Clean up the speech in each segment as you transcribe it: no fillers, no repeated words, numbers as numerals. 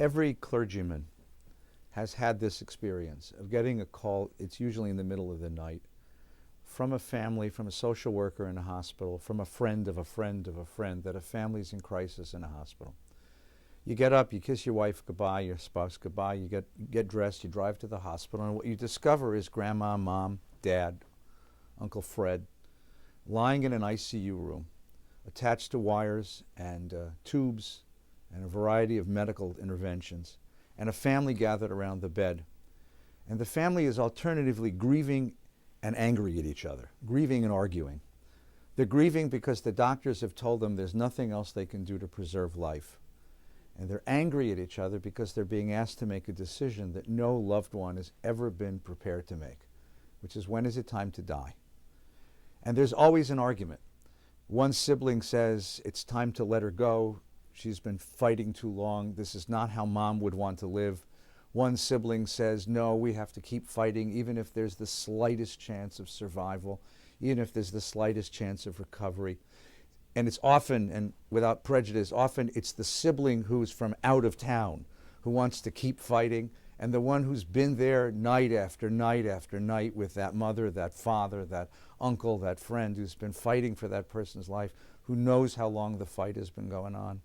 Every clergyman has had this experience of getting a call, it's usually in the middle of the night, from a family, from a social worker in a hospital, from a friend of a friend of a friend, that a family's in crisis in a hospital. You get up, you kiss your wife goodbye, your spouse goodbye, you get dressed, you drive to the hospital, and what you discover is grandma, mom, dad, Uncle Fred, lying in an ICU room, attached to wires and tubes and a variety of medical interventions, and a family gathered around the bed. And the family is alternatively grieving and angry at each other, grieving and arguing. They're grieving because the doctors have told them there's nothing else they can do to preserve life. And they're angry at each other because they're being asked to make a decision that no loved one has ever been prepared to make, which is, when is it time to die? And there's always an argument. One sibling says, it's time to let her go. She's been fighting too long. This is not how mom would want to live. One sibling says, no, we have to keep fighting, even if there's the slightest chance of survival, even if there's the slightest chance of recovery. And it's often, and without prejudice, often it's the sibling who's from out of town who wants to keep fighting, and the one who's been there night after night after night with that mother, that father, that uncle, that friend who's been fighting for that person's life, who knows how long the fight has been going on.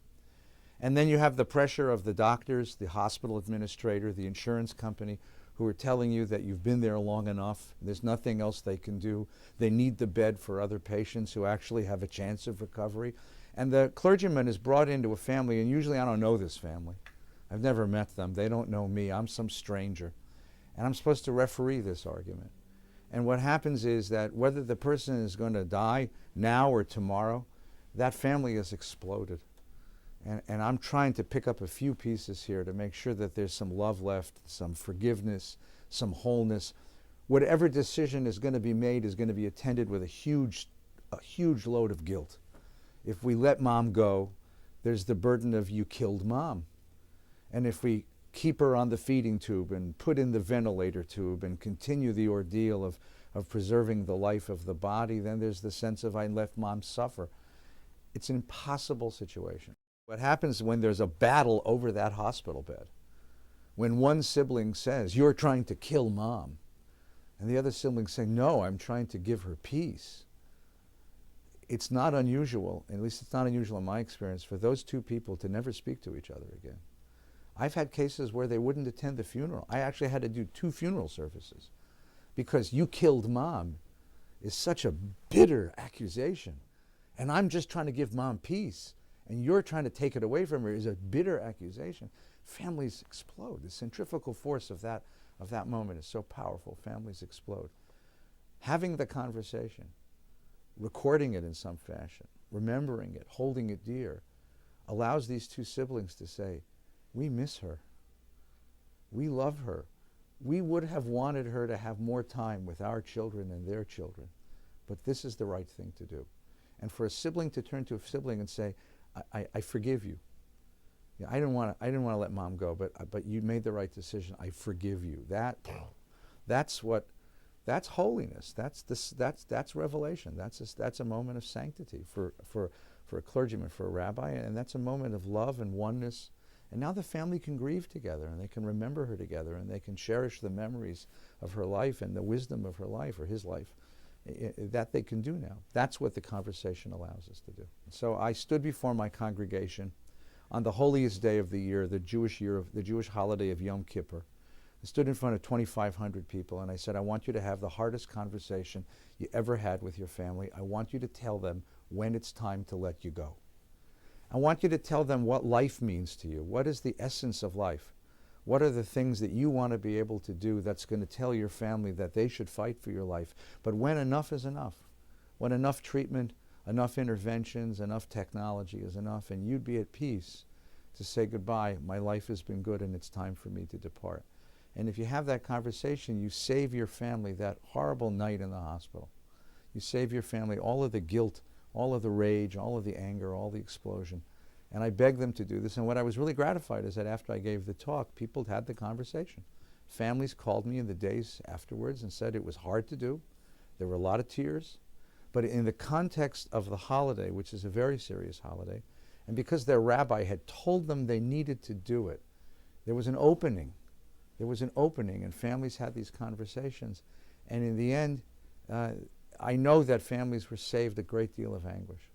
And then you have the pressure of the doctors, the hospital administrator, the insurance company, who are telling you that you've been there long enough, there's nothing else they can do. They need the bed for other patients who actually have a chance of recovery. And the clergyman is brought into a family, and usually I don't know this family. I've never met them. They don't know me. I'm some stranger. And I'm supposed to referee this argument. And what happens is that whether the person is going to die now or tomorrow, that family has exploded. And I'm trying to pick up a few pieces here to make sure that there's some love left, some forgiveness, some wholeness. Whatever decision is going to be made is going to be attended with a huge load of guilt. If we let mom go, there's the burden of, you killed mom. And if we keep her on the feeding tube and put in the ventilator tube and continue the ordeal of preserving the life of the body, then there's the sense of, I left mom suffer. It's an impossible situation. What happens when there's a battle over that hospital bed? When one sibling says, you're trying to kill mom, and the other sibling saying, no, I'm trying to give her peace. It's not unusual, at least it's not unusual in my experience, for those two people to never speak to each other again. I've had cases where they wouldn't attend the funeral. I actually had to do 2 funeral services because you killed mom is such a bitter accusation. And I'm just trying to give mom peace, and you're trying to take it away from her, is a bitter accusation. Families explode. The centrifugal force of that moment is so powerful. Families explode. Having the conversation, recording it in some fashion, remembering it, holding it dear, allows these two siblings to say, we miss her. We love her. We would have wanted her to have more time with our children and their children, but this is the right thing to do. And for a sibling to turn to a sibling and say, I forgive you. Yeah, I didn't want to let mom go, but you made the right decision. I forgive you. That's holiness. That's revelation. That's a moment of sanctity for a clergyman, for a rabbi, and that's a moment of love and oneness. And now the family can grieve together, and they can remember her together, and they can cherish the memories of her life and the wisdom of her life, or his life. That they can do now. That's what the conversation allows us to do. So I stood before my congregation on the holiest day of the year, the Jewish holiday of Yom Kippur. I stood in front of 2,500 people, and I said, I want you to have the hardest conversation you ever had with your family. I want you to tell them when it's time to let you go. I want you to tell them what life means to you. What is the essence of life? What are the things that you want to be able to do that's going to tell your family that they should fight for your life? But when enough is enough, when enough treatment, enough interventions, enough technology is enough, and you'd be at peace to say goodbye, my life has been good and it's time for me to depart. And if you have that conversation, you save your family that horrible night in the hospital. You save your family all of the guilt, all of the rage, all of the anger, all the explosion. And I begged them to do this. And what I was really gratified is that after I gave the talk, people had the conversation. Families called me in the days afterwards and said it was hard to do. There were a lot of tears. But in the context of the holiday, which is a very serious holiday, and because their rabbi had told them they needed to do it, There was an opening. There was an opening, and families had these conversations. And in the end, I know that families were saved a great deal of anguish.